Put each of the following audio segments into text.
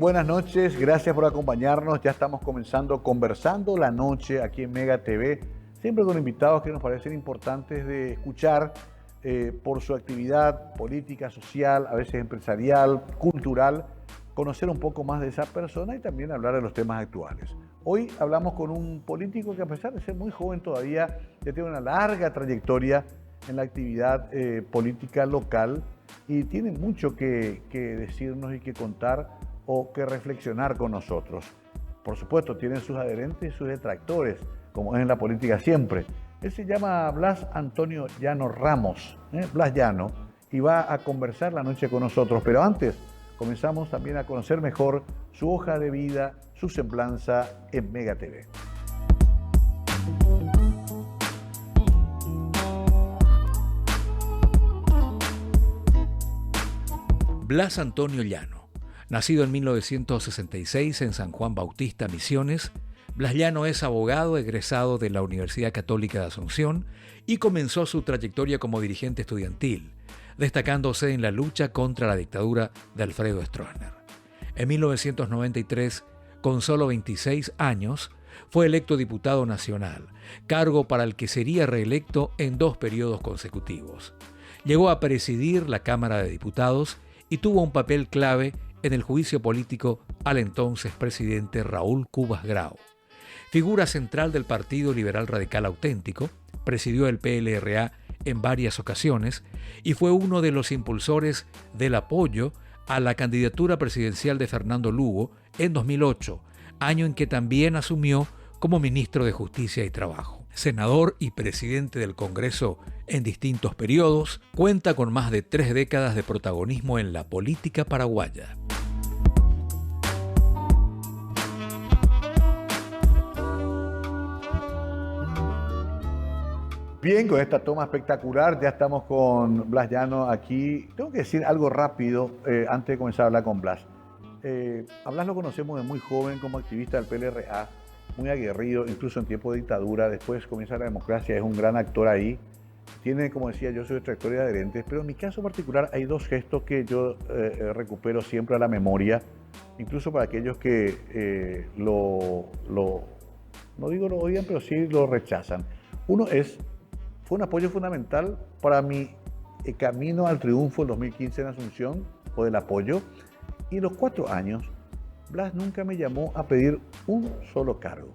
buenas noches, gracias por acompañarnos. Ya estamos comenzando Conversando la Noche aquí en Mega TV, siempre con invitados que nos parecen importantes de escuchar por su actividad política, social, a veces empresarial, cultural, conocer un poco más de esa persona y también hablar de los temas actuales. Hoy hablamos con un político que, a pesar de ser muy joven todavía, ya tiene una larga trayectoria en la actividad política local y tiene mucho que decirnos y que contar o que reflexionar con nosotros. Por supuesto, tienen sus adherentes y sus detractores, como es en la política siempre. Él se llama Blas Antonio Llano Ramos, Blas Llano, y va a conversar la noche con nosotros. Pero antes, comenzamos también a conocer mejor su hoja de vida, su semblanza en Mega TV. Blas Antonio Llano, nacido en 1966 en San Juan Bautista, Misiones, Blas Llano es abogado egresado de la Universidad Católica de Asunción y comenzó su trayectoria como dirigente estudiantil, destacándose en la lucha contra la dictadura de Alfredo Stroessner. En 1993, con solo 26 años, fue electo diputado nacional, cargo para el que sería reelecto en 2 periodos consecutivos. Llegó a presidir la Cámara de Diputados y tuvo un papel clave en el juicio político al entonces presidente Raúl Cubas Grau. Figura central del Partido Liberal Radical Auténtico, presidió el PLRA en varias ocasiones y fue uno de los impulsores del apoyo a la candidatura presidencial de Fernando Lugo en 2008, año en que también asumió como ministro de Justicia y Trabajo. Senador y presidente del Congreso en distintos periodos, cuenta con más de 3 décadas de protagonismo en la política paraguaya. Bien, con esta toma espectacular, ya estamos con Blas Llano aquí. Tengo que decir algo rápido antes de comenzar a hablar con Blas. A Blas lo conocemos de muy joven como activista del PLRA, muy aguerrido, incluso en tiempo de dictadura. Después comienza la democracia, es un gran actor ahí. Tiene, como decía yo, su trayectoria de adherentes, pero en mi caso particular hay 2 gestos que yo recupero siempre a la memoria, incluso para aquellos que no digo lo odian, pero sí lo rechazan. Uno fue un apoyo fundamental para mi camino al triunfo en 2015 en Asunción, o del apoyo, y en los 4 años, Blas nunca me llamó a pedir un solo cargo.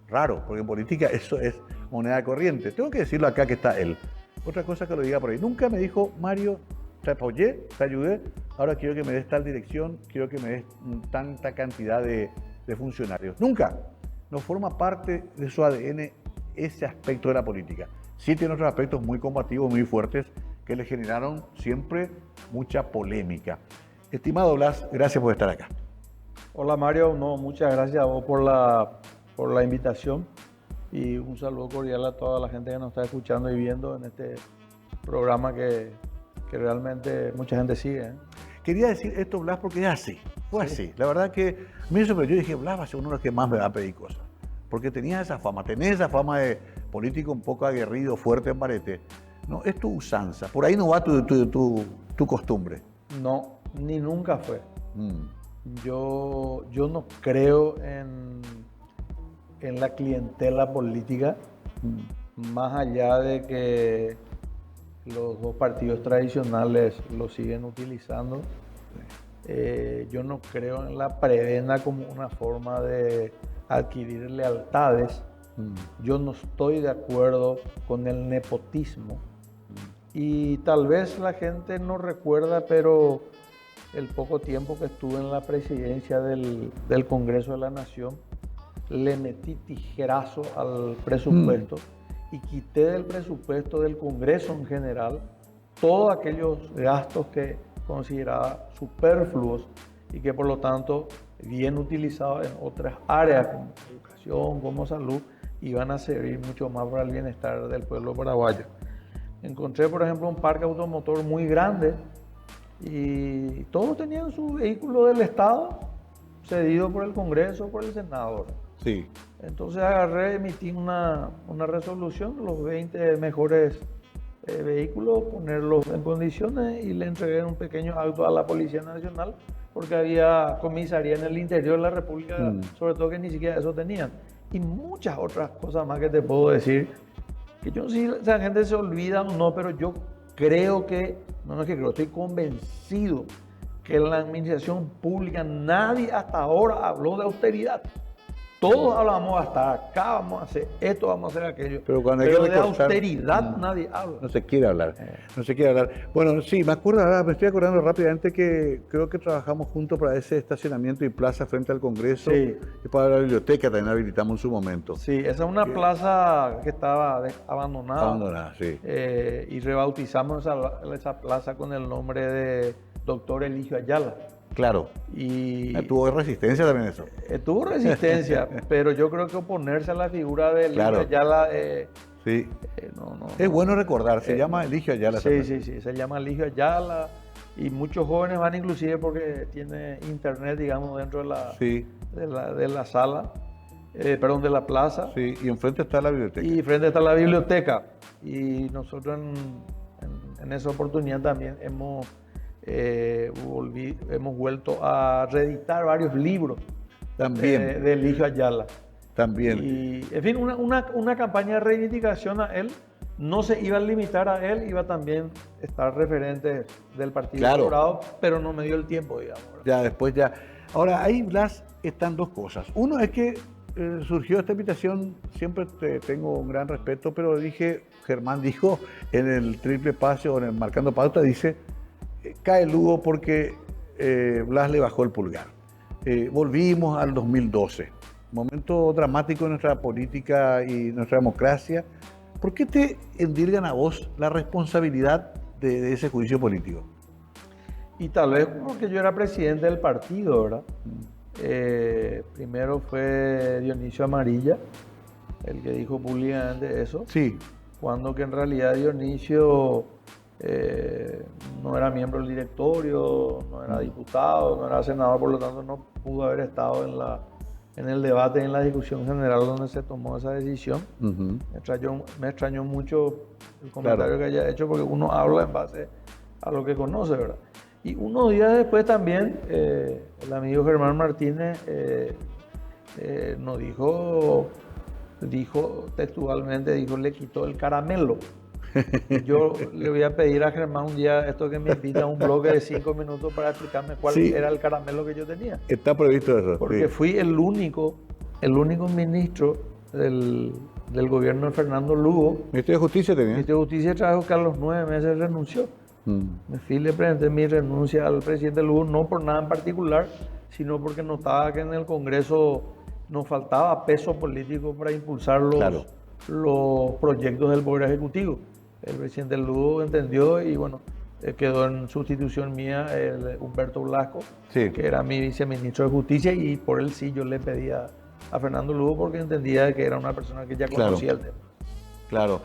Raro, porque en política eso es moneda corriente. Tengo que decirlo acá que está él. Otra cosa que lo diga por ahí. Nunca me dijo, Mario, te apoyé, te ayudé, ahora quiero que me des tal dirección, quiero que me des tanta cantidad de funcionarios. Nunca. No forma parte de su ADN ese aspecto de la política. Sí tiene otros aspectos muy combativos, muy fuertes, que le generaron siempre mucha polémica. Estimado Blas, gracias por estar acá. Hola Mario, muchas gracias a vos por la invitación y un saludo cordial a toda la gente que nos está escuchando y viendo en este programa que realmente mucha gente sigue. Quería decir esto, Blas, porque es así, fue así. La verdad que a mí yo dije, Blas va a ser uno de los que más me va a pedir cosas. Porque tenés esa fama de político un poco aguerrido, fuerte en barete. No, es tu usanza, por ahí no va tu costumbre. No, ni nunca fue. Yo no creo en la clientela política, más allá de que los 2 partidos tradicionales lo siguen utilizando. Yo no creo en la prebenda como una forma de adquirir lealtades. Yo no estoy de acuerdo con el nepotismo. Y tal vez la gente no recuerda, pero el poco tiempo que estuve en la presidencia del Congreso de la Nación, le metí tijerazo al presupuesto y quité del presupuesto del Congreso en general todos aquellos gastos que consideraba superfluos y que por lo tanto bien utilizados en otras áreas como educación, como salud, iban a servir mucho más para el bienestar del pueblo paraguayo. Encontré, por ejemplo, un parque automotor muy grande y todos tenían su vehículo del Estado cedido por el Congreso, por el senador. Sí. Entonces agarré, emití una resolución de los 20 mejores vehículos, ponerlos en condiciones y le entregué un pequeño auto a la Policía Nacional porque había comisaría en el interior de la República, sobre todo que ni siquiera eso tenían. Y muchas otras cosas más que te puedo decir, que yo no sé si la gente se olvida o no, pero yo creo que, no es que creo, estoy convencido que en la administración pública nadie hasta ahora habló de austeridad. Todos hablamos hasta acá, vamos a hacer esto, vamos a hacer aquello. Pero cuando hay que de recortar, austeridad nadie habla. No se quiere hablar. No se quiere hablar. Bueno, sí, me estoy acordando rápidamente que creo que trabajamos juntos para ese estacionamiento y plaza frente al Congreso. Sí. Y para la biblioteca también habilitamos en su momento. Sí, esa es una plaza que estaba abandonada. Abandonada, sí. Y rebautizamos esa plaza con el nombre de Doctor Eligio Ayala. Claro. Y tuvo resistencia también eso. Tuvo resistencia, pero yo creo que oponerse a la figura de Eligio Ayala... sí. No, es bueno recordar, se llama Eligio Ayala. Sí, se llama Eligio Ayala. Y muchos jóvenes van inclusive porque tiene internet, digamos, dentro de la sala, perdón, de la plaza. Sí, y enfrente está la biblioteca. Y enfrente está la biblioteca. Y nosotros en esa oportunidad también hemos vuelto a reeditar varios libros también de Eligio Ayala. También. Y, en fin, una campaña de reivindicación a él. No se iba a limitar a él, iba también a estar referente del Partido Colorado, pero no me dio el tiempo, digamos. Ya, después ya. Ahora, ahí, Blas, están dos cosas. Uno es que surgió esta invitación, siempre te tengo un gran respeto, pero Germán dijo en el triple pase o en el Marcando Pauta, dice, cae Lugo porque Blas le bajó el pulgar. Volvimos al 2012, momento dramático en nuestra política y nuestra democracia. ¿Por qué te endilgan a vos la responsabilidad de ese juicio político? Y tal vez porque yo era presidente del partido, ¿verdad? Primero fue Dionisio Amarilla, el que dijo públicamente eso. Sí. Cuando que en realidad Dionisio no era miembro del directorio, no era diputado, no era senador, por lo tanto no pudo haber estado en el debate, en la discusión general donde se tomó esa decisión. Me extrañó mucho el comentario que haya hecho, porque uno habla en base a lo que conoce, ¿verdad? Y unos días después también el amigo Germán Martínez nos dijo textualmente, le quitó el caramelo. Yo le voy a pedir a Germán un día esto que me invita a un bloque de 5 minutos para explicarme cuál era el caramelo que yo tenía. Está previsto eso. Porque fui el único ministro del gobierno de Fernando Lugo. ¿Ministerio de Justicia tenía? Ministerio de Justicia trajo que a los 9 meses renunció. Me fui y le presenté mi renuncia al presidente Lugo, no por nada en particular, sino porque notaba que en el Congreso nos faltaba peso político para impulsar los proyectos del Poder Ejecutivo. El presidente Lugo entendió y bueno, quedó en sustitución mía el Humberto Blasco, que era mi viceministro de Justicia, y por él sí yo le pedía a Fernando Lugo porque entendía que era una persona que ya conocía el tema. Claro,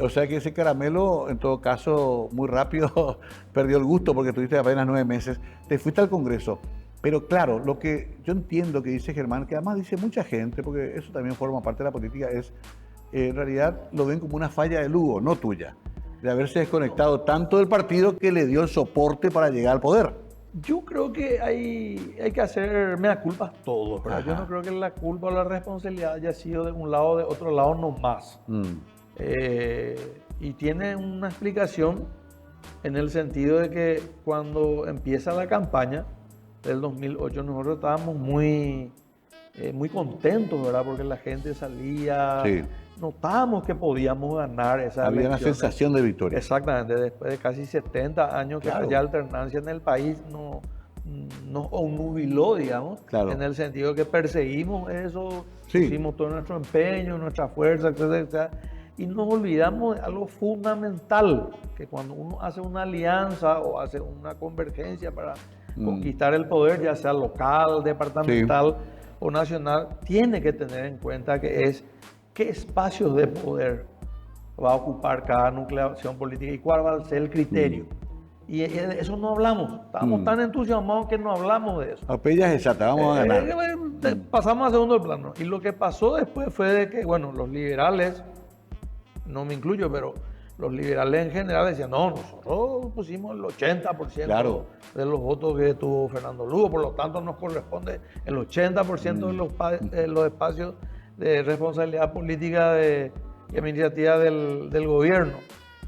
o sea que ese caramelo, en todo caso, muy rápido perdió el gusto porque tuviste apenas 9 meses. Te fuiste al Congreso. Pero claro, lo que yo entiendo que dice Germán, que además dice mucha gente, porque eso también forma parte de la política, es en realidad lo ven como una falla de Lugo, no tuya, de haberse desconectado tanto del partido que le dio el soporte para llegar al poder. Yo creo que hay que hacer mea culpa todos, ¿verdad? Yo no creo que la culpa o la responsabilidad haya sido de un lado o de otro lado, no más. Y tiene una explicación en el sentido de que cuando empieza la campaña del 2008, nosotros estábamos muy contentos, ¿verdad? Porque la gente salía, notábamos que podíamos ganar esa Había una sensación de victoria. Exactamente, después de casi 70 años que haya alternancia en el país, nos obnubiló, digamos, en el sentido de que perseguimos eso, pusimos todo nuestro empeño, nuestra fuerza, etcétera, y nos olvidamos de algo fundamental, que cuando uno hace una alianza o hace una convergencia para conquistar el poder, ya sea local, departamental o nacional, tiene que tener en cuenta que es qué espacios de poder va a ocupar cada nucleación política y cuál va a ser el criterio. Y de eso no hablamos. Estábamos tan entusiasmados que no hablamos de eso. Apellas exacta, vamos a ganar. Pasamos a segundo plano. Y lo que pasó después fue de que, bueno, los liberales, no me incluyo, pero los liberales en general decían, no, nosotros pusimos el 80% Claro. de los votos que tuvo Fernando Lugo, por lo tanto nos corresponde el 80% de los espacios de responsabilidad política y administrativa del gobierno.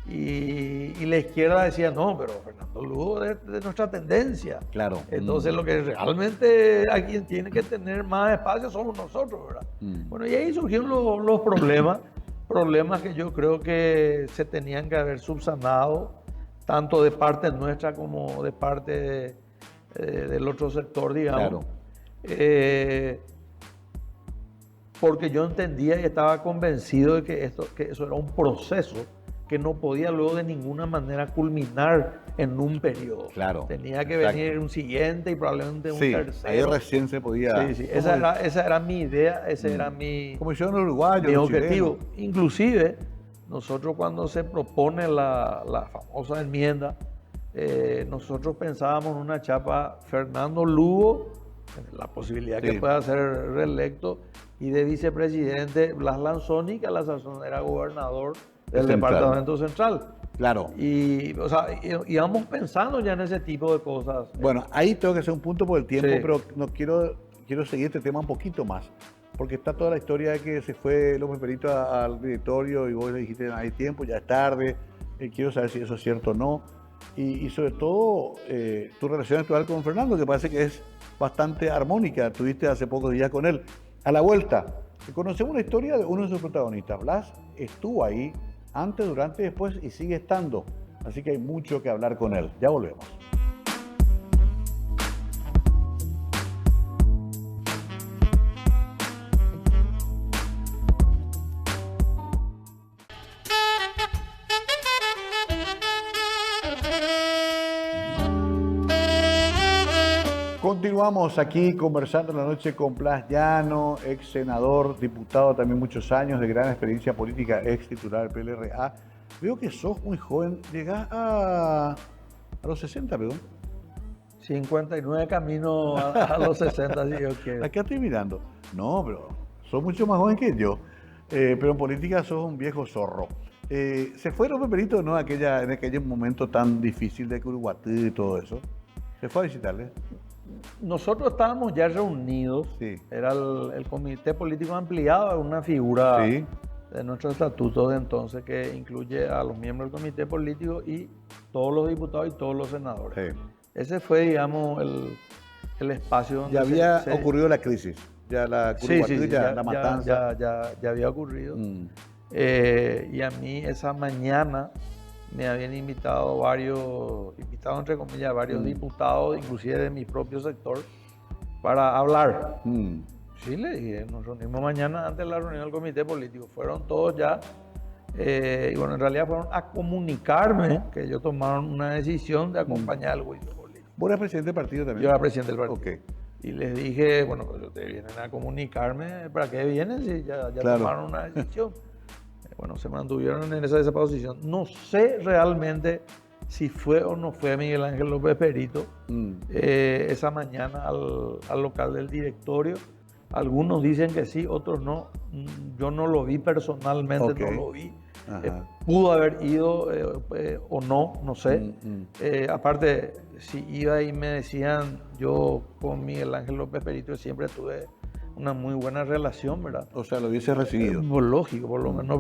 Y la izquierda decía, no, pero Fernando Lugo es de nuestra tendencia. Claro. Entonces lo que realmente aquí tiene que tener más espacio somos nosotros, ¿verdad? Bueno, y ahí surgieron los problemas que yo creo que se tenían que haber subsanado, tanto de parte nuestra como de parte del otro sector, digamos. Claro. Porque yo entendía y estaba convencido de que eso era un proceso que no podía luego de ninguna manera culminar en un periodo. Claro. Tenía que Exacto. venir un siguiente y probablemente un Sí, tercero. ahí recién se podía... Sí. Esa era mi idea, ese era mi Como hicieron los uruguayos, mi los objetivo. chilenos. Inclusive, nosotros cuando se propone la famosa enmienda, nosotros pensábamos en una chapa Fernando Lugo, la posibilidad Sí. que pueda ser reelecto, y de vicepresidente Blas Lanzoni, que a la sazón era gobernador del Central. Departamento Central. Claro. Y, o sea, íbamos pensando ya en ese tipo de cosas. Bueno, ahí tengo que hacer un punto por el tiempo, Sí. pero no quiero seguir este tema un poquito más. Porque está toda la historia de que se fue López Perito al directorio y vos le dijiste, no hay tiempo, ya es tarde. Quiero saber si eso es cierto o no. Y sobre todo, tu relación actual con Fernando, que parece que es bastante armónica. Tuviste hace pocos días con él. A la vuelta, conocemos la historia de uno de sus protagonistas. Blas estuvo ahí antes, durante y después y sigue estando. Así que hay mucho que hablar con él. Ya volvemos. Continuamos aquí conversando en la noche con Blas Llano, ex senador, diputado también muchos años, de gran experiencia política, ex titular del PLRA. Veo que sos muy joven, llegás a los 60, perdón. 59 caminos a los 60, si yo quiero. Acá estoy mirando. No, pero sos mucho más joven que yo. Pero en política sos un viejo zorro. ¿Se fue López Perito no, en aquel momento tan difícil de Curuguatí y todo eso? ¿Se fue a visitarle? Nosotros estábamos ya reunidos, Sí. era el comité político ampliado, una figura Sí. de nuestro estatuto de entonces que incluye a los miembros del comité político y todos los diputados y todos los senadores. Sí. Ese fue, digamos, el espacio donde Ya había se- ocurrido la crisis. Ya la Sí, Curuguatí, sí, la matanza. ya había ocurrido. Mm. Y a mí esa mañana me habían invitado entre comillas, varios diputados, inclusive de mi propio sector, para hablar. Mm. Sí, le dije, nos reunimos mañana antes de la reunión del comité político. Fueron todos ya, y bueno, en realidad fueron a comunicarme que ellos tomaron una decisión de acompañar al juicio político. ¿Vos eras presidente del partido también? Yo era presidente del partido. Ok. Y les dije, bueno, pues ustedes vienen a comunicarme, ¿para qué vienen si ya Claro. tomaron una decisión? Bueno, se mantuvieron en esa posición. No sé realmente si fue o no fue Miguel Ángel López Perito esa mañana al local del directorio. Algunos dicen que sí, otros no. Yo no lo vi personalmente, Ok. no lo vi. Ajá. Pudo haber ido o no sé. Aparte, si iba y me decían, yo con Miguel Ángel López Perito siempre tuve una muy buena relación, ¿verdad? O sea, lo hubiese recibido. Pues lógico, por lo menos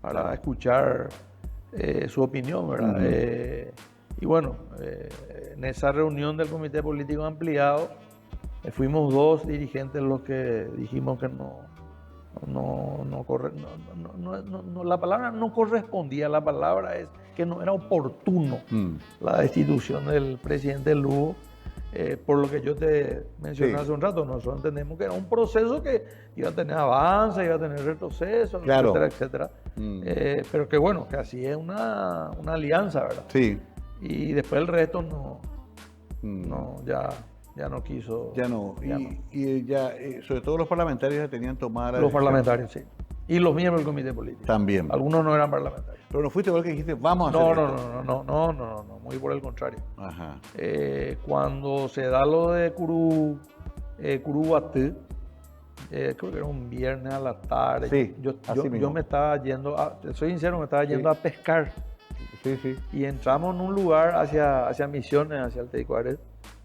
para escuchar su opinión, ¿verdad? Y bueno, en esa reunión del Comité Político Ampliado, fuimos dos dirigentes los que dijimos que la palabra no correspondía, la palabra es que no era oportuno la destitución del presidente Lugo. Por lo que yo te mencioné Sí. hace un rato, nosotros entendemos que era un proceso que iba a tener avance, iba a tener retroceso, Claro. etcétera. Pero que bueno, que así es una alianza, ¿verdad? Sí. Y después el resto Mm. ya no quiso. Ya no. Ya no. Y ya, sobre todo los parlamentarios ya tenían tomada la Los decisión. parlamentarios, sí. Y los miembros del comité político. También. Algunos no eran parlamentarios. Pero no fuiste vos el que dijiste, vamos a hacer No, esto. no, muy por el contrario. creo que era un viernes a la tarde. Sí, yo así mismo. me estaba yendo, soy sincero, me estaba yendo a pescar. Sí, sí. Y entramos en un lugar hacia Misiones, hacia el Teicuaret,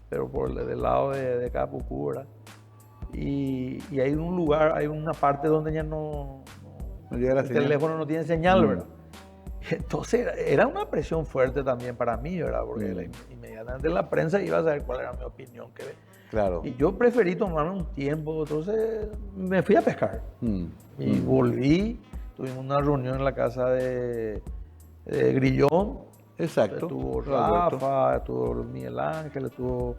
pero por del lado de Capucú, ¿verdad? Y hay un lugar, hay una parte donde ya no llega la el señal. teléfono no tiene señal, ¿verdad? Entonces era una presión fuerte también para mí, ¿verdad? Porque inmediatamente la prensa iba a saber cuál era mi opinión. Claro. Y yo preferí tomarme un tiempo, entonces me fui a pescar. Y volví, tuvimos una reunión en la casa de Grillón. Exacto. Estuvo Rafa, estuvo Miguel Ángel, estuvo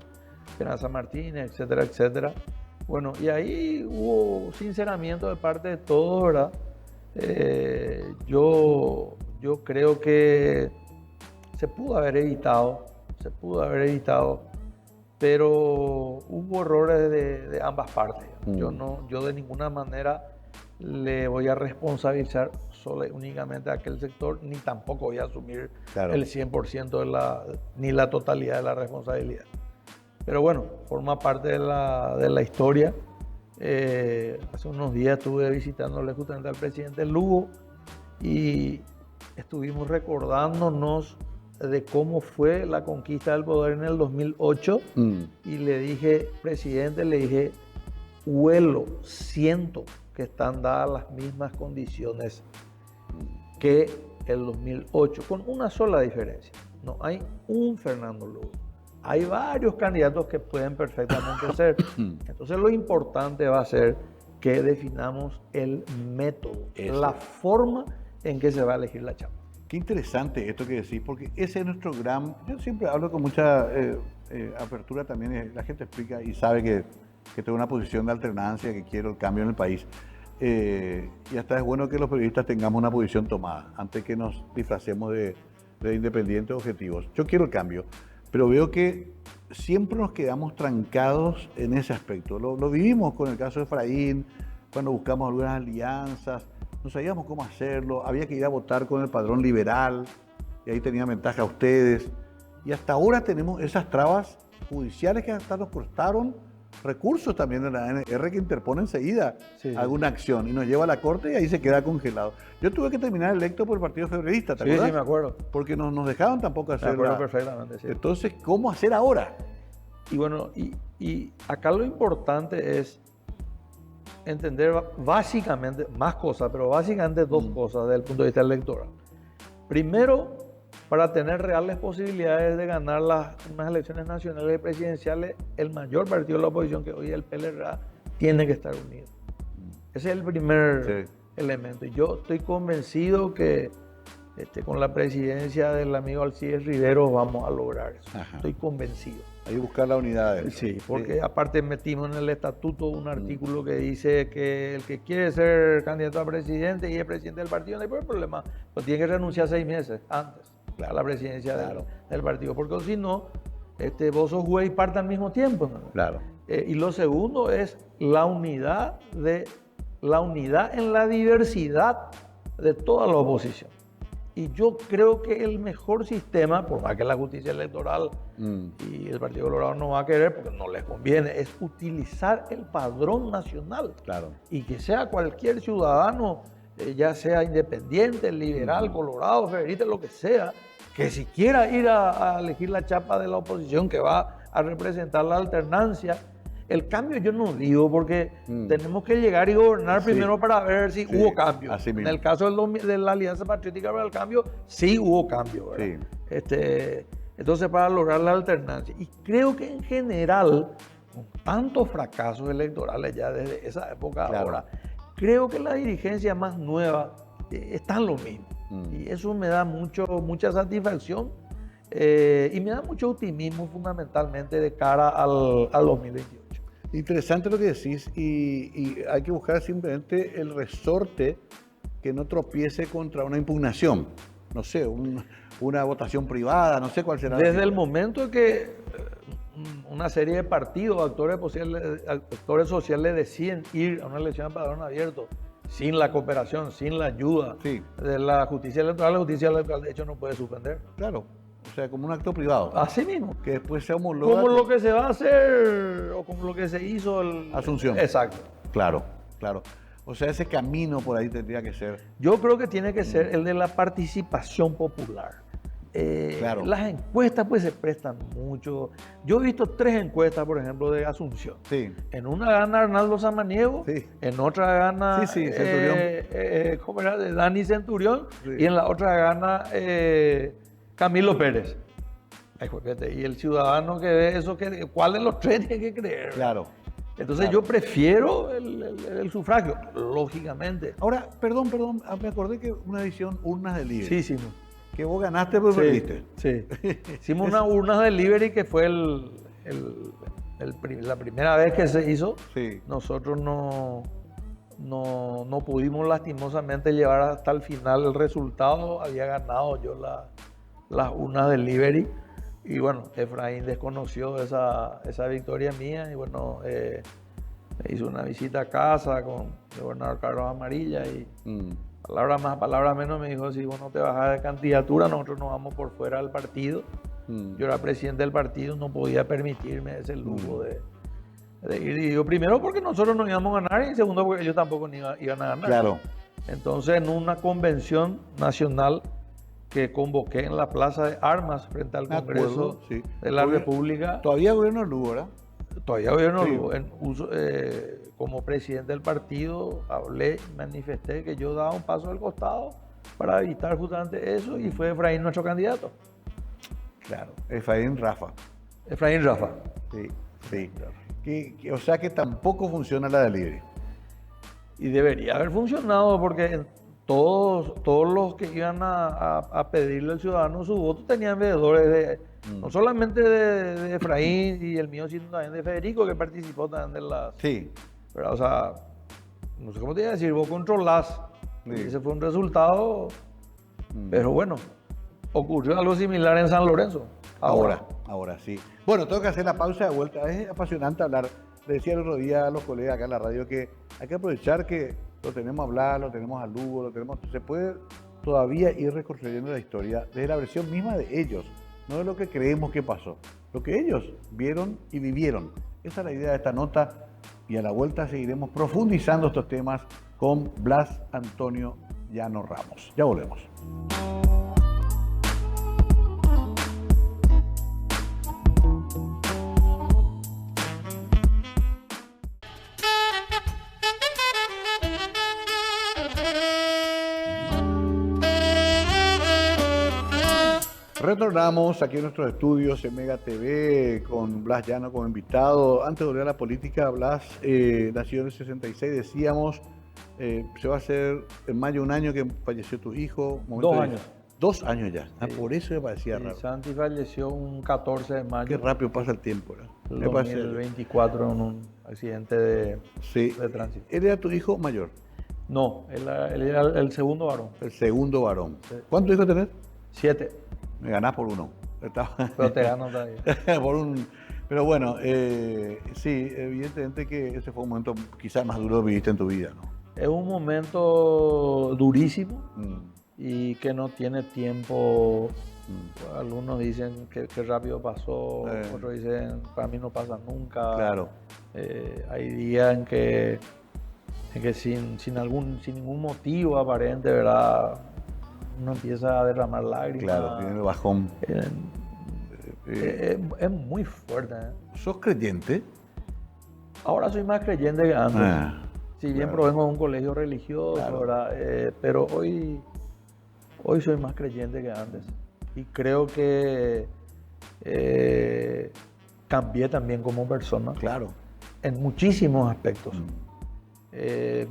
Esperanza Martínez, etcétera, etcétera. Bueno, y ahí hubo sinceramiento de parte de todos, ¿verdad? Yo creo que se pudo haber evitado, pero hubo errores de ambas partes. Yo de ninguna manera le voy a responsabilizar únicamente a aquel sector, ni tampoco voy a asumir el 100% ni la totalidad de la responsabilidad. Pero bueno, forma parte de la historia. Hace unos días estuve visitándole justamente al presidente Lugo y estuvimos recordándonos de cómo fue la conquista del poder en el 2008 y le dije, presidente, siento que están dadas las mismas condiciones que el 2008, con una sola diferencia. No hay un Fernando Lugo. Hay varios candidatos que pueden perfectamente ser. Entonces lo importante va a ser que definamos el método, la forma en que se va a elegir la chapa. Qué interesante esto que decís, porque ese es nuestro gran... Yo siempre hablo con mucha apertura también, la gente explica y sabe que tengo una posición de alternancia, que quiero el cambio en el país. Y hasta es bueno que los periodistas tengamos una posición tomada, antes que nos disfracemos de independientes objetivos. Yo quiero el cambio, pero veo que siempre nos quedamos trancados en ese aspecto. Lo vivimos con el caso de Efraín, cuando buscamos algunas alianzas, no sabíamos cómo hacerlo, había que ir a votar con el padrón liberal, y ahí tenía ventaja a ustedes. Y hasta ahora tenemos esas trabas judiciales que hasta nos costaron recursos también de la ANR, que interpone enseguida alguna acción y nos lleva a la corte y ahí se queda congelado. Yo tuve que terminar electo por el Partido Febrerista, ¿te acuerdas? Sí, me acuerdo. Porque no nos dejaban tampoco hacer. Me acuerdo perfectamente, sí. Entonces, ¿cómo hacer ahora? Y bueno, y acá lo importante es entender básicamente, más cosas, pero básicamente dos cosas desde el punto de vista electoral. Primero, para tener reales posibilidades de ganar unas elecciones nacionales y presidenciales, el mayor partido de la oposición, que hoy es el PLRA, tiene que estar unido. Ese es el primer elemento. Y yo estoy convencido que con la presidencia del amigo Alcides Rivero vamos a lograr eso. Ajá. Estoy convencido. Hay que buscar la unidad. Sí, porque aparte metimos en el estatuto un artículo que dice que el que quiere ser candidato a presidente y es presidente del partido, no hay problema, pero tiene que renunciar 6 meses antes a la presidencia del partido, porque si no, vos sos juez y parte al mismo tiempo, ¿no? Claro. Y lo segundo es la unidad en la diversidad de toda la oposición. Y yo creo que el mejor sistema, por más que la justicia electoral y el Partido Colorado no va a querer, porque no les conviene, es utilizar el padrón nacional. Claro. Y que sea cualquier ciudadano, ya sea independiente, liberal, colorado, federalista, lo que sea, que si quiera ir a elegir la chapa de la oposición que va a representar la alternancia. El cambio yo no digo, porque tenemos que llegar y gobernar primero para ver si hubo cambio. En el caso de la Alianza Patriótica para el Cambio, sí hubo cambio, ¿verdad? Entonces, para lograr la alternancia. Y creo que en general, con tantos fracasos electorales ya desde esa época ahora, creo que la dirigencia más nueva está en lo mismo. Y eso me da mucha satisfacción y me da mucho optimismo fundamentalmente de cara al 2028. Interesante lo que decís, y hay que buscar simplemente el resorte que no tropiece contra una impugnación. No sé, una votación privada, no sé cuál será. Desde el momento en que una serie de partidos, actores sociales deciden ir a una elección de padrón abierto sin la cooperación, sin la ayuda de la justicia electoral de hecho no puede suspender. Claro. O sea, como un acto privado. Así mismo. Que después se homologa. Como lo que se va a hacer o como lo que se hizo. Asunción. Exacto. Claro, claro. O sea, ese camino por ahí tendría que ser. Yo creo que tiene que ser el de la participación popular. Claro. Las encuestas pues se prestan mucho. Yo he visto 3 encuestas, por ejemplo, de Asunción. Sí. En una gana Arnaldo Samaniego, Sí. en otra gana Centurión. ¿cómo era? De Dani Centurión, Sí. y en la otra gana Camilo Pérez. Ay, jueguete, y el ciudadano que ve eso, ¿cuál de los 3 tiene que creer? Claro. Entonces Claro. yo prefiero el sufragio, lógicamente. Ahora, perdón, me acordé que una edición urnas de libre. Sí, sí. Que vos ganaste pero Sí, perdiste. sí. Hicimos una urna delivery que fue la primera vez que se hizo. Sí. Nosotros no pudimos lastimosamente llevar hasta el final el resultado. Había ganado yo las urnas delivery. Y bueno, Efraín desconoció esa victoria mía. Y bueno, me hizo una visita a casa con el gobernador Carlos Amarilla. Y palabras más, palabras menos, me dijo: si vos no te bajás de candidatura, nosotros nos vamos por fuera del partido. Yo era presidente del partido, no podía permitirme ese lujo de ir. Y yo, primero porque nosotros no íbamos a ganar, y segundo porque ellos tampoco iban a ganar. Claro. Entonces, en una convención nacional que convoqué en la Plaza de Armas frente al Me acuerdo, Congreso sí. de la Todavía- República, Todavía gobierno Lugo, ¿verdad? todavía gobierno Sí. Lugo, como presidente del partido, hablé, manifesté que yo daba un paso al costado para evitar justamente eso, y fue Efraín nuestro candidato. Claro. Efraín Rafa. Efraín Rafa. Sí, sí. O sea que tampoco funciona la de libre. Y debería haber funcionado, porque todos los que iban a pedirle al ciudadano su voto tenían veedores no solamente de Efraín y el mío, sino también de Federico, que participó también de las... Sí. Pero, o sea, no sé cómo te iba a decir, vos controlás. Sí. Ese fue un resultado, pero bueno, ocurrió algo similar en San Lorenzo. Ahora sí. Bueno, tengo que hacer la pausa de vuelta. Es apasionante hablar. Le decía el otro día a los colegas acá en la radio que hay que aprovechar que lo tenemos a hablar, lo tenemos a Lugo, se puede todavía ir reconstruyendo la historia desde la versión misma de ellos, no de lo que creemos que pasó, lo que ellos vieron y vivieron. Esa es la idea de esta nota, y a la vuelta seguiremos profundizando estos temas con Blas Antonio Llano Ramos. Ya volvemos. Retornamos aquí en nuestros estudios en Mega TV con Blas Llano como invitado. Antes de volver a la política, Blas nació en el 66, decíamos, se va a hacer en mayo un año que falleció tu hijo. 2 años. 2 años ya. Sí. Por eso me parecía Y raro. Santi falleció un 14 de mayo Qué rápido pasa el tiempo, ¿verdad? del Me parece- 2024 en un accidente de Sí. tránsito. Él era tu hijo mayor, No, él era el segundo varón. el segundo varón. Sí. ¿Cuántos hijos tenés? 7, Me ganás por uno. pero te gano todavía. Por un... Pero bueno, sí, evidentemente que ese fue un momento quizás más duro que viviste en tu vida, ¿no? Es un momento durísimo Mm, y que no tiene tiempo. mm. Algunos dicen que rápido pasó, otros dicen para mí no pasa nunca. Claro. Hay días en que sin ningún motivo aparente, ¿verdad? Uno empieza a derramar lágrimas. Claro, tiene el bajón. Es muy fuerte. ¿Sos creyente? Ahora soy más creyente que antes. Si bien claro. provengo de un colegio religioso, Claro. ¿verdad? Pero hoy soy más creyente que antes. Y creo que cambié también como persona Claro. en muchísimos aspectos. Mm,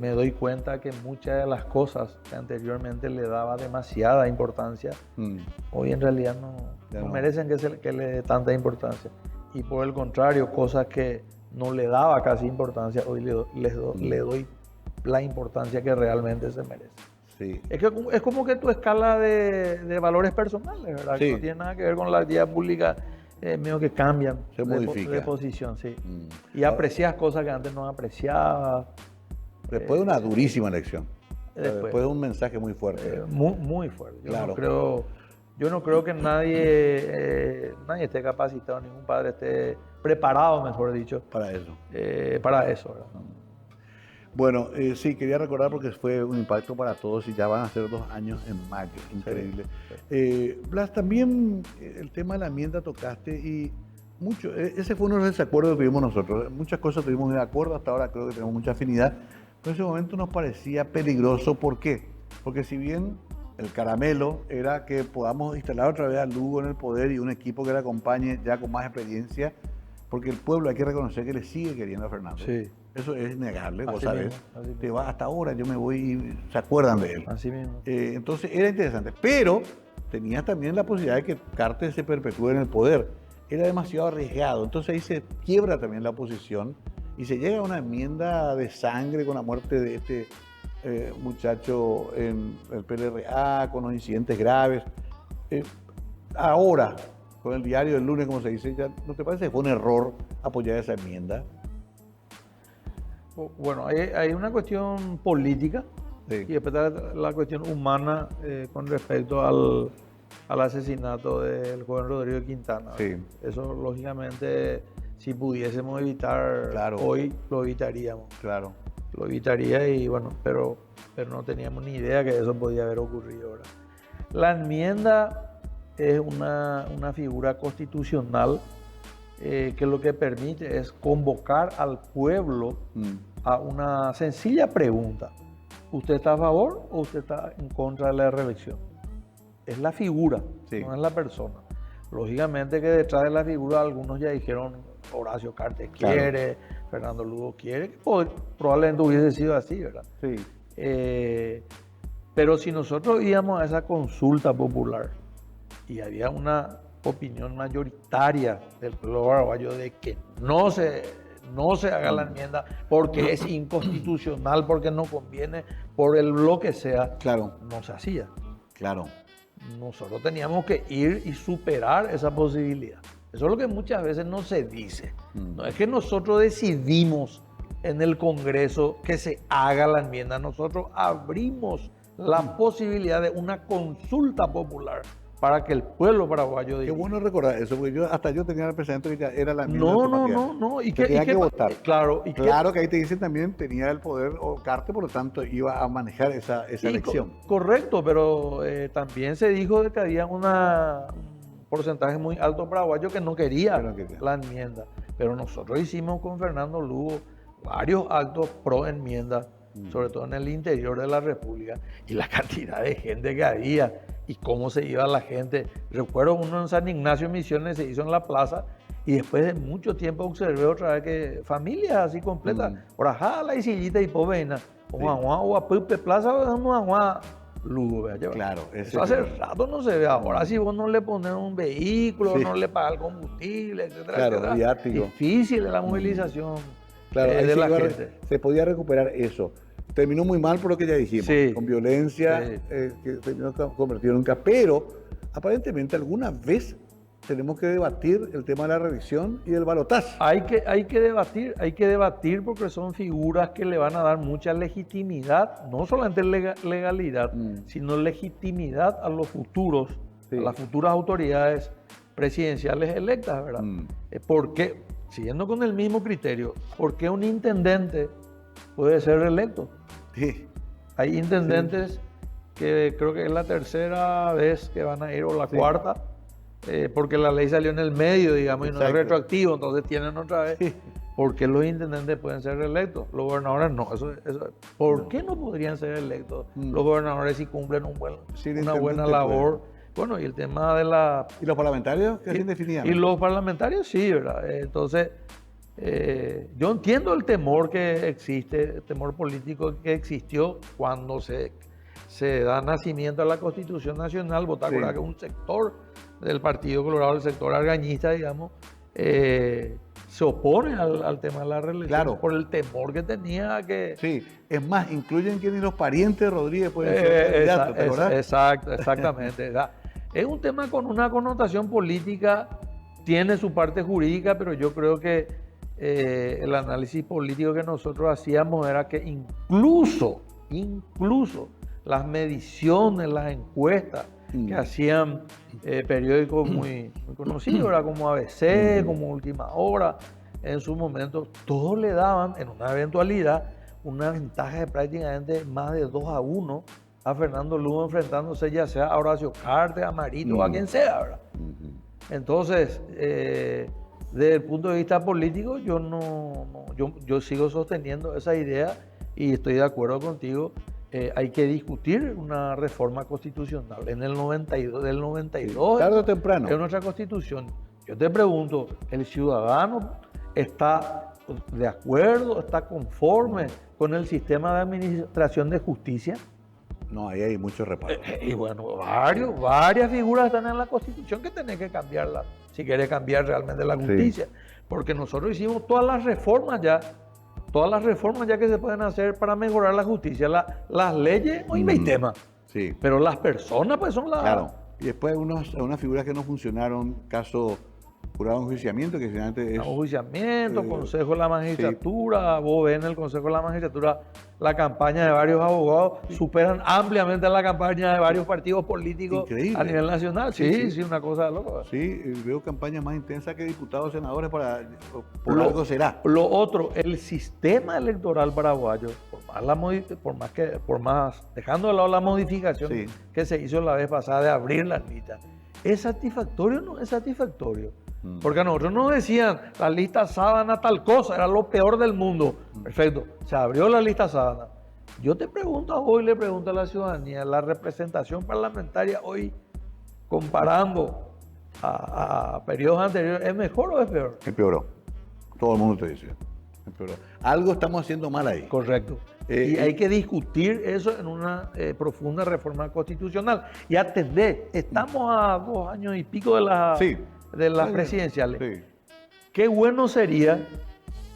Me doy cuenta que muchas de las cosas que anteriormente le daba demasiada importancia, mm. hoy en realidad Ya no no. merecen que le dé tanta importancia. Y por el contrario, cosas que no le daba casi importancia, hoy le doy la importancia que realmente se merece. Sí. Es como que tu escala de valores personales, ¿verdad? Sí. Que no tiene nada que ver con la actividad pública, medio que cambian Se modifica. de posición, sí. Mm. Y aprecias cosas que antes no apreciabas. Después de una durísima elección. Después de un mensaje muy fuerte. Muy fuerte. Claro. Yo no creo que nadie esté capacitado, ningún padre esté preparado, mejor dicho, Para eso. para eso, ¿verdad? Bueno, sí, quería recordar porque fue un impacto para todos y ya van a ser 2 años en mayo, increíble. Blas, también el tema de la enmienda tocaste y mucho, ese fue uno de los desacuerdos que tuvimos nosotros. Muchas cosas tuvimos de acuerdo, hasta ahora creo que tenemos mucha afinidad, pero en ese momento nos parecía peligroso. ¿Por qué? Porque si bien el caramelo era que podamos instalar otra vez a Lugo en el poder y un equipo que le acompañe ya con más experiencia, porque el pueblo hay que reconocer que le sigue queriendo a Fernando. Sí. Eso es innegable, vos Así sabés. mismo. Te va, hasta ahora yo me voy y se acuerdan de él. Así mismo. Entonces era interesante, pero tenías también la posibilidad de que Carter se perpetúe en el poder. Era demasiado arriesgado, entonces ahí se quiebra también la oposición y se llega a una enmienda de sangre con la muerte de este muchacho en el PLRA, con los incidentes graves. Ahora, con el diario del lunes, como se dice, ya, ¿no te parece que fue un error apoyar esa enmienda? Bueno, hay una cuestión política Sí. y después la cuestión humana con respecto al asesinato del joven Rodrigo Quintana. Sí. Eso, lógicamente, si pudiésemos evitar Claro. hoy, lo evitaríamos. Claro. Lo evitaría y bueno, pero no teníamos ni idea que eso podía haber ocurrido, ¿verdad? La enmienda es una figura constitucional que lo que permite es convocar al pueblo a una sencilla pregunta. ¿Usted está a favor o usted está en contra de la reelección? Es la figura, Sí. no es la persona. Lógicamente que detrás de la figura algunos ya dijeron Horacio Cartes quiere, Fernando Lugo quiere, que probablemente hubiese sido así, ¿verdad? Sí. Pero si nosotros íbamos a esa consulta popular y había una opinión mayoritaria del pueblo paraguayo de que no se haga la enmienda porque es inconstitucional, porque no conviene, por lo que sea, Claro. no se hacía. Claro. Nosotros teníamos que ir y superar esa posibilidad. Eso es lo que muchas veces no se dice. No es que nosotros decidimos en el Congreso que se haga la enmienda. Nosotros abrimos la posibilidad de una consulta popular para que el pueblo paraguayo Qué diga. bueno recordar eso, porque hasta yo tenía el presente que ya era la enmienda No. automática. ¿Y Tenía que votar. Claro. Claro que ahí te dicen también tenía el poder o Carter, por lo tanto iba a manejar esa elección. Correcto, pero también se dijo de que había un porcentaje muy alto paraguayo que no quería la enmienda. Pero nosotros hicimos con Fernando Lugo varios actos pro enmienda, sobre todo en el interior de la República, y la cantidad de gente que había y cómo se iba la gente. Recuerdo uno en San Ignacio Misiones, se hizo en la plaza, y después de mucho tiempo observé otra vez que familias así completas, por ajá, la sillita y povena, o a Pupe Plaza, o Lugo, vea, Claro, eso hace rato no se ve. Ahora si vos no le pones un vehículo, no le pagas el combustible, etcétera, Claro, etcétera, viático. difícil es la movilización Claro, ahí de la se gente. se podía recuperar eso. Terminó muy mal por lo que ya dijimos, Sí. con violencia, Sí. que terminó convertido en un caos. Pero aparentemente alguna vez tenemos que debatir el tema de la reelección y del balotaje. Hay que debatir porque son figuras que le van a dar mucha legitimidad, no solamente legalidad, sino legitimidad a los futuros, Sí. a las futuras autoridades presidenciales electas, ¿verdad? Porque, siguiendo con el mismo criterio, ¿por qué un intendente puede ser reelecto? Sí. Hay intendentes que creo que es la tercera vez que van a ir, o la cuarta, porque la ley salió en el medio, digamos, y no es Exacto. retroactivo, entonces tienen otra vez. Sí. ¿Por qué los intendentes pueden ser reelectos? Los gobernadores no. ¿Por qué no podrían ser electos los gobernadores si cumplen Sí, el una buena intendente labor? Bueno, y el tema de la... ¿Y los parlamentarios qué se definían? Y los parlamentarios sí, ¿verdad? Entonces, yo entiendo el temor que existe, el temor político que existió cuando se da nacimiento a la Constitución Nacional. Vos te acordás que un sector del Partido Colorado, el sector argañista, digamos, se opone al tema de la reelección, Claro. por el temor que tenía que... Sí, es más, incluyen que ni los parientes de Rodríguez pueden ser candidatos, ¿te acordás? Exactamente. O sea, es un tema con una connotación política, tiene su parte jurídica, pero yo creo que el análisis político que nosotros hacíamos era que incluso las mediciones, las encuestas que hacían periódicos muy conocidos, ¿verdad? Como ABC, como Última Hora, en su momento, todos le daban, en una eventualidad, una ventaja de prácticamente más de 2-1 a Fernando Lugo enfrentándose ya sea a Horacio Cartes, a Marito o a quien sea, ¿verdad? Entonces, desde el punto de vista político, yo sigo sosteniendo esa idea y estoy de acuerdo contigo. Hay que discutir una reforma constitucional. En el 92, del 92, tarde o temprano, es nuestra constitución. Yo te pregunto, ¿el ciudadano está de acuerdo, está conforme con el sistema de administración de justicia? No, ahí hay mucho reparo. Y bueno, varias figuras están en la Constitución que tenés que cambiarla si querés cambiar realmente la justicia. Sí. Porque nosotros hicimos todas las reformas ya que se pueden hacer para mejorar la justicia. Las leyes no hay tema. Sí. Pero las personas pues son las... Claro. Y después unas figuras que no funcionaron, caso jurado de enjuiciamiento, que finalmente es... Enjuiciamiento, Consejo de la Magistratura, sí. Vos ves en el Consejo de la Magistratura la campaña de varios abogados, superan ampliamente la campaña de varios partidos políticos. Increíble. A nivel nacional. Sí, una cosa de loco. Sí, veo campañas más intensas que diputados, senadores, por algo será. Lo otro, el sistema electoral paraguayo, dejando de lado la modificación que se hizo la vez pasada de abrir las listas, ¿es satisfactorio o no es satisfactorio? Porque a nosotros nos decían, la lista sábana tal cosa, era lo peor del mundo. Perfecto, se abrió la lista sábana. Yo te pregunto a vos y le pregunto a la ciudadanía, ¿la representación parlamentaria hoy, comparando a periodos anteriores, es mejor o es peor? Empeoró. Todo el mundo te dice. Empeoró. Algo estamos haciendo mal ahí. Correcto. Y hay que discutir eso en una profunda reforma constitucional. Y atender, estamos a 2 años y pico de las presidenciales. Sí. Qué bueno sería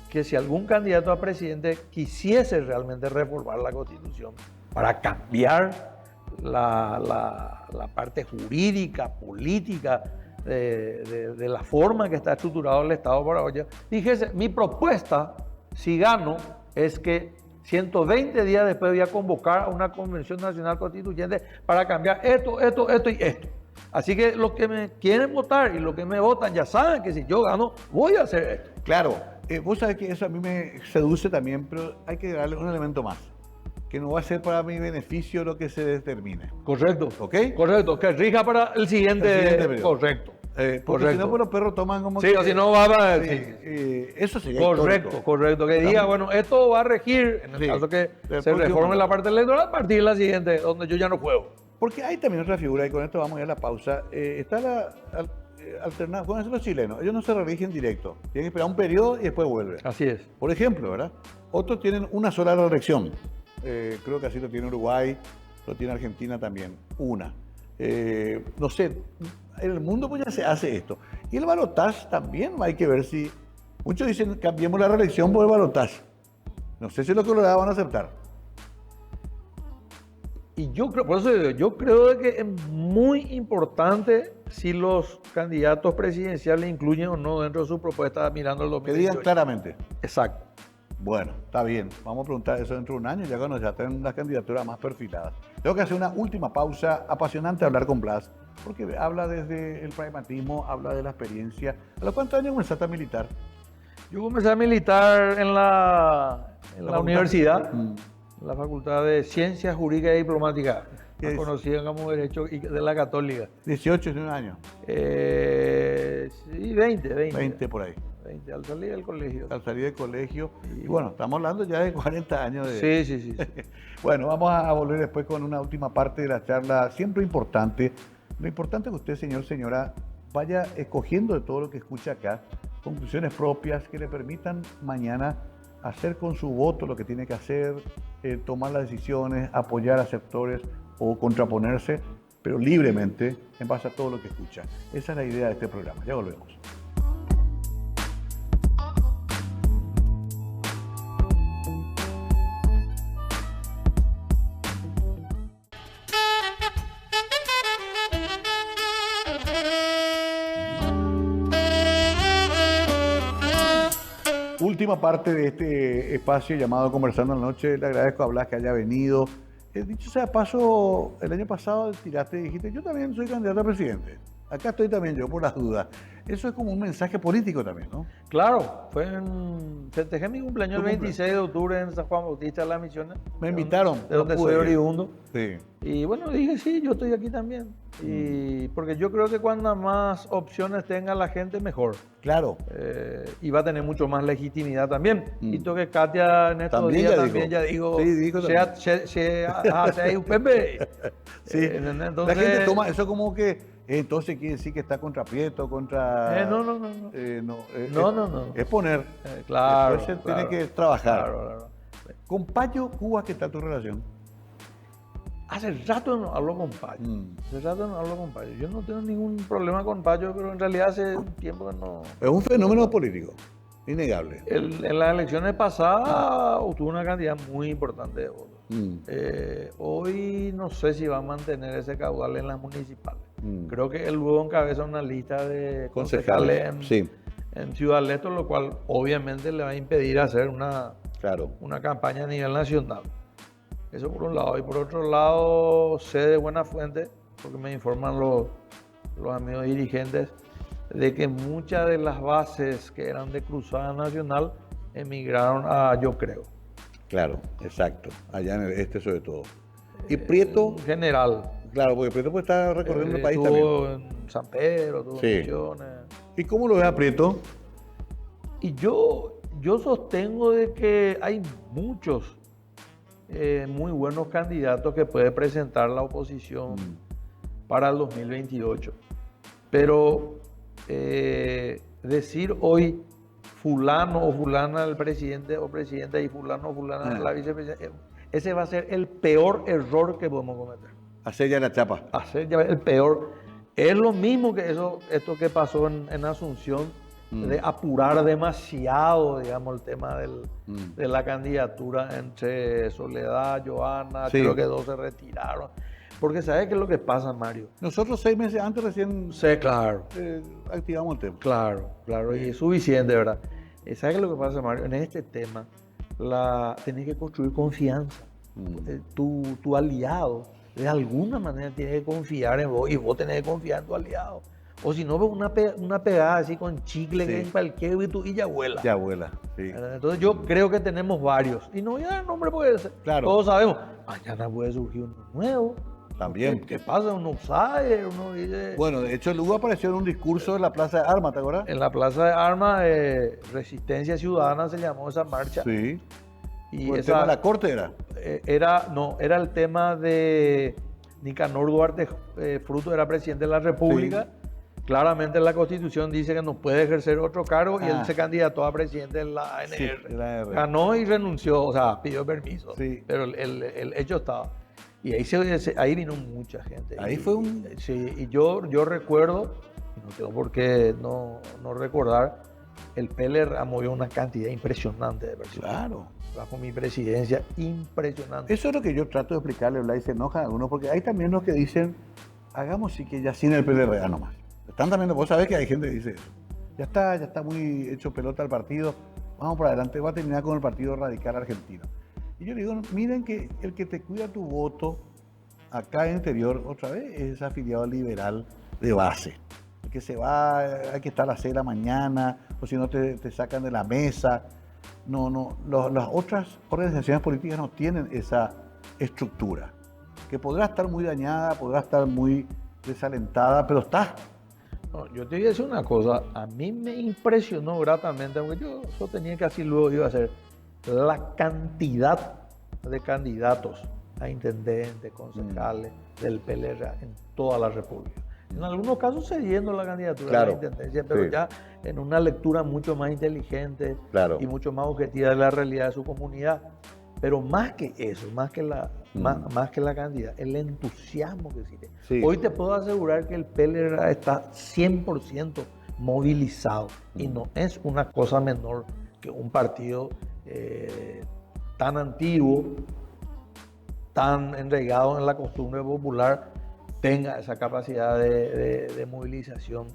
que si algún candidato a presidente quisiese realmente reformar la Constitución para cambiar la parte jurídica, política de la forma que está estructurado el Estado paraguayo, dijese, mi propuesta, si gano, es que 120 días después voy a convocar a una convención nacional constituyente para cambiar esto y esto. Así que los que me quieren votar y los que me votan ya saben que si yo gano, voy a hacer esto. Claro, vos sabés que eso a mí me seduce también, pero hay que darle un elemento más, que no va a ser para mi beneficio lo que se determine. Correcto. ¿Ok? Correcto, que rija para el siguiente periodo. Correcto. Porque si no, pues los perros toman como sí, que... o si no va a... eso sería correcto. Que diga, bueno, esto va a regir, en el caso que se reforme la parte electoral, a partir de la siguiente, donde yo ya no juego. Porque hay también otra figura, y con esto vamos a ir a la pausa. Está la alternancia, con eso los chilenos, ellos no se reeligen directo, tienen que esperar un periodo y después vuelven. Así es. Por ejemplo, ¿verdad? Otros tienen una sola reelección. Creo que así lo tiene Uruguay, lo tiene Argentina también, una. No sé, en el mundo pues ya se hace esto. Y el balotaje también hay que ver si... Muchos dicen, cambiemos la reelección por el balotaje. No sé si los colorados van a aceptar. Y yo creo, por eso yo creo que es muy importante si los candidatos presidenciales incluyen o no dentro de su propuesta mirando el 2018. Que digan claramente. Exacto. Bueno, está bien. Vamos a preguntar eso dentro de un año, ya cuando ya tengan las candidaturas más perfiladas. Tengo que hacer una última pausa. Apasionante hablar con Blas, porque habla desde el pragmatismo, habla de la experiencia. ¿A los cuántos años comenzaste a militar? Yo comencé a militar en la universidad. La Facultad de Ciencias Jurídicas y Diplomáticas, más conocida como Derecho de la Católica. 18, 19 años. Sí, 20. 20 por ahí. 20, al salir del colegio. Al salir del colegio. Y bueno, estamos hablando ya de 40 años de... Sí. Bueno, vamos a volver después con una última parte de la charla, siempre importante. Lo importante es que usted, señor, señora, vaya escogiendo de todo lo que escucha acá conclusiones propias que le permitan mañana hacer con su voto lo que tiene que hacer, tomar las decisiones, apoyar a sectores o contraponerse, pero libremente en base a todo lo que escucha. Esa es la idea de este programa. Ya volvemos. Última parte de este espacio llamado Conversando en la Noche. Le agradezco a Blas que haya venido. Dicho sea paso, el año pasado tiraste y dijiste, yo también soy candidato a presidente. Acá estoy también yo, por las dudas. Eso es como un mensaje político también, ¿no? Claro, festejé mi cumpleaños el Tu 26 de octubre en San Juan Bautista de las Misiones. Me invitaron. De donde no soy pude ir. oriundo. Sí. Y bueno, dije, sí, yo estoy aquí también. Y porque yo creo que cuando más opciones tenga la gente, mejor. Claro. Y va a tener mucho más legitimidad también. Y que Katia en estos También días ya también dijo. ya dijo, Sí, dijo también. se hace un Pepe. Sí. Entonces, La gente toma eso como que entonces quiere decir que está contra Prieto, contra... no. No. Es poner. Claro. Después se claro, tiene que trabajar. Claro. Con Payo Cuba, ¿qué tal tu relación? Hace rato no hablo con Payo. Hace rato no hablo con Payo. Yo no tengo ningún problema con Payo, pero en realidad hace un tiempo que no. Es un fenómeno político, innegable. En las elecciones pasadas obtuvo una cantidad muy importante de votos. Hoy no sé si va a mantener ese caudal en las municipales. Creo que él luego encabeza una lista de concejales en Ciudad del Este, lo cual obviamente le va a impedir hacer una campaña a nivel nacional. Eso por un lado. Y por otro lado, sé de buena fuente, porque me informan los amigos dirigentes, de que muchas de las bases que eran de Cruzada Nacional emigraron a Yo Creo. Claro, exacto. Allá en el este sobre todo. Y Prieto... En general. Claro, porque Prieto puede estar recorriendo el país estuvo también. en San Pedro, estuvo en Misiones. ¿Y cómo lo ves a Prieto? Y yo sostengo de que hay muchos muy buenos candidatos que puede presentar la oposición para el 2028. Pero decir hoy fulano o fulana el presidente o presidenta y fulano o fulana la vicepresidenta, ese va a ser el peor error que podemos cometer. Hacer ya la chapa. Hacer ya el peor. Es lo mismo que esto que pasó en Asunción, de apurar demasiado, digamos, el tema de la candidatura entre Soledad, Johanna, creo que dos se retiraron. Porque ¿sabes qué es lo que pasa, Mario? Nosotros 6 meses antes recién claro. Activamos el tema. Claro, y es suficiente, ¿verdad? ¿Sabes qué es lo que pasa, Mario? En este tema tenés que construir confianza. Tu aliado, de alguna manera, tiene que confiar en vos y vos tenés que confiar en tu aliado. O si no, ves una pegada así con chicle que en cualquier virtud y ya vuela. Ya vuela, sí. Entonces yo creo que tenemos varios. Y no voy a dar nombre porque todos sabemos. Mañana puede surgir uno nuevo. También. ¿Qué pasa? Un outsider, uno dice... Bueno, de hecho, Lugo apareció en un discurso en la Plaza de Armas, ¿te acuerdas? En la Plaza de Armas, Resistencia Ciudadana se llamó esa marcha. Sí. Y ¿El tema de la corte era? Era el tema de Nicanor Duarte Fruto, era presidente de la República. Sí. Claramente la Constitución dice que no puede ejercer otro cargo y él se candidató a presidente de la ANR. Sí, ganó y renunció, o sea, pidió permiso. Sí. Pero el hecho estaba. Y ahí vino mucha gente. Ahí fue un... Sí, y yo recuerdo, no tengo por qué no recordar, el PLR movió una cantidad impresionante de personas. Claro. Bajo mi presidencia, impresionante. Eso es lo que yo trato de explicarle, ¿verdad? Y se enojan algunos, porque hay también los que dicen, hagamos sí que ya sin el PLR nomás. Están también, vos sabés que hay gente que dice eso. Ya está muy hecho pelota el partido, vamos para adelante, va a terminar con el Partido Radical Argentino. Y yo digo, miren que el que te cuida tu voto acá en el interior, otra vez, es afiliado liberal de base. El que se va, hay que estar a las 6 de la mañana, o si no te sacan de la mesa. Las otras organizaciones políticas no tienen esa estructura, que podrá estar muy dañada, podrá estar muy desalentada, pero está. No, yo te voy a decir una cosa, a mí me impresionó gratamente, aunque yo tenía que así luego iba a hacer, la cantidad de candidatos a intendentes, concejales del PLR en toda la República. En algunos casos cediendo la candidatura a la intendencia, pero ya en una lectura mucho más inteligente y mucho más objetiva de la realidad de su comunidad. Pero más que eso, más que la cantidad, el entusiasmo que existe. Sí. Hoy te puedo asegurar que el PLR está 100% movilizado y no es una cosa menor que un partido tan antiguo, tan enraigado en la costumbre popular, tenga esa capacidad de movilización.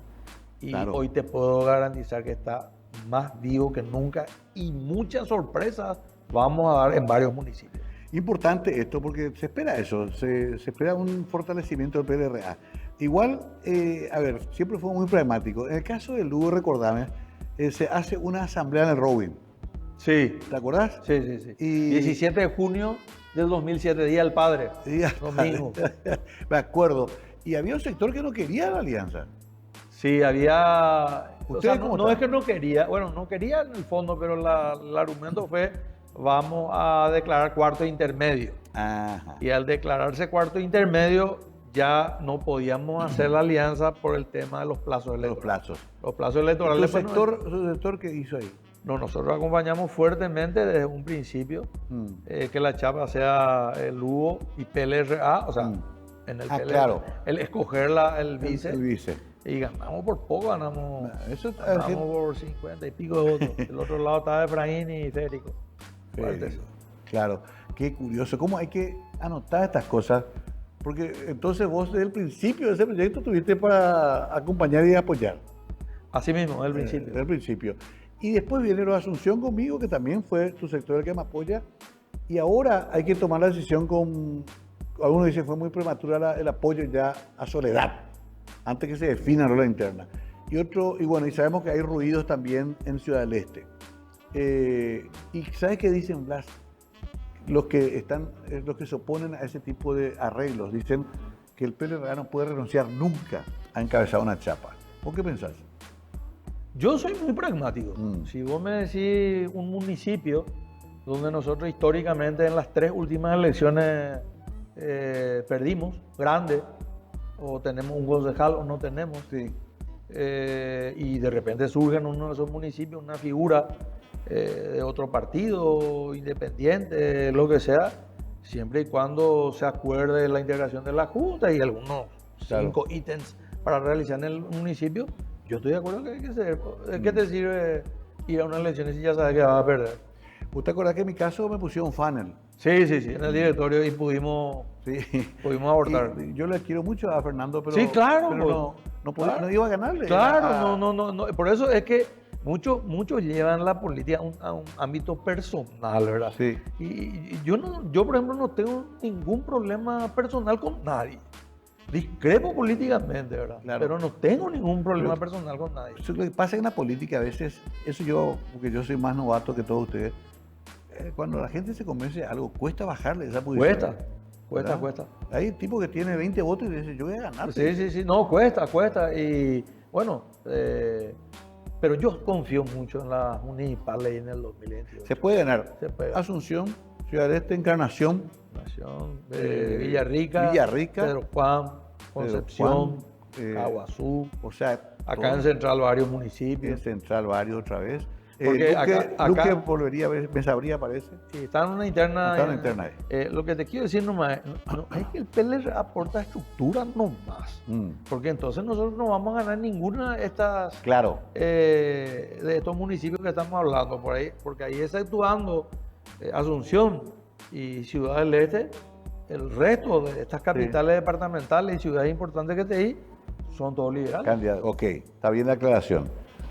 Y hoy te puedo garantizar que está más vivo que nunca y muchas sorpresas vamos a dar en varios municipios. Importante esto porque se espera eso, se espera un fortalecimiento del PLRA. Igual, a ver, siempre fue muy pragmático. En el caso de Lugo, recordame, se hace una asamblea en el Robin. Sí, ¿Te acordás? sí, sí, sí. Y- 17 de junio del 2007, Día del Padre. Domingo. Me acuerdo. Y había un sector que no quería la alianza. Sí, había... O ¿Ustedes sea, cómo no es están? que no quería, bueno, no quería en el fondo, pero el argumento fue, vamos a declarar cuarto intermedio. Ajá. Y al declararse cuarto intermedio, ya no podíamos hacer la alianza por el tema de los plazos Los electorales. plazos. Los plazos ¿Tu electorales... pues, sector qué hizo ahí? no, nosotros acompañamos fuertemente desde un principio que la chapa sea el Lugo y PLRA, o sea, en el PLRA, claro. el escoger el vice. El vice. Y ganamos por poco, ganamos, Eso ganamos por 50 y pico de votos. El otro lado estaba Efraín y Federico. Fuertes. Claro, qué curioso. ¿Cómo hay que anotar estas cosas? Porque entonces vos desde el principio de ese proyecto tuviste para acompañar y apoyar. Así mismo, desde el principio. Desde el principio. Y después viene la Asunción conmigo, que también fue tu sector el que me apoya. Y ahora hay que tomar la decisión con... Algunos dicen fue muy prematura el apoyo ya a Soledad, antes que se defina la rola interna. Y bueno, y sabemos que hay ruidos también en Ciudad del Este. Y ¿sabes qué dicen, Blas? Los que se oponen a ese tipo de arreglos dicen que el PLRA no puede renunciar nunca a encabezar una chapa. ¿Vos qué pensás? Yo soy muy pragmático. Si vos me decís un municipio donde nosotros históricamente en las 3 últimas elecciones perdimos, grande, o tenemos un concejal o no tenemos, Sí. Y de repente surge en uno de esos municipios una figura de otro partido, independiente, lo que sea, siempre y cuando se acuerde la integración de la Junta y algunos 5 ítems para realizar en el municipio, yo estoy de acuerdo que hay que hacer. ¿Qué te sirve ir a unas elecciones si ya sabes que vas a perder? ¿Usted te acuerdas que en mi caso me pusieron funnel? Sí, sí, sí, en el directorio y pudimos abortar. Y yo le quiero mucho a Fernando, pero, Sí, claro, pero claro. no iba a ganarle. Claro, no. Por eso es que muchos llevan la política a un ámbito personal, ¿verdad? Sí. Y yo, por ejemplo, no tengo ningún problema personal con nadie. Discrepo políticamente, ¿verdad? Claro. Pero no tengo ningún problema personal con nadie. Eso lo que pasa en la política a veces, porque yo soy más novato que todos ustedes, cuando la gente se convence de algo, cuesta bajarle esa posición. Cuesta. Hay tipo que tiene 20 votos y dice, yo voy a ganar. Sí, no, cuesta. Y bueno, pero yo confío mucho en las municipales y en el 2022. Se puede ganar. Se puede. Asunción, Ciudad Este, Encarnación, Nación, Villarrica, Pedro Juan, Concepción, Caguazú. O sea, Acá en Central varios en municipios. Central varios otra vez. Porque acá- Luque volvería a ver, me sabría, parece. Sí, está en una interna. Está en una interna ahí. Lo que te quiero decir nomás es que el PLR aporta estructura nomás. Porque entonces nosotros no vamos a ganar ninguna de estas Claro. de estos municipios que estamos hablando por ahí, porque ahí exceptuando Asunción y Ciudad del Este, el resto de estas capitales departamentales y ciudades importantes que te di son todos liberales. Candidato. Ok, está bien la aclaración.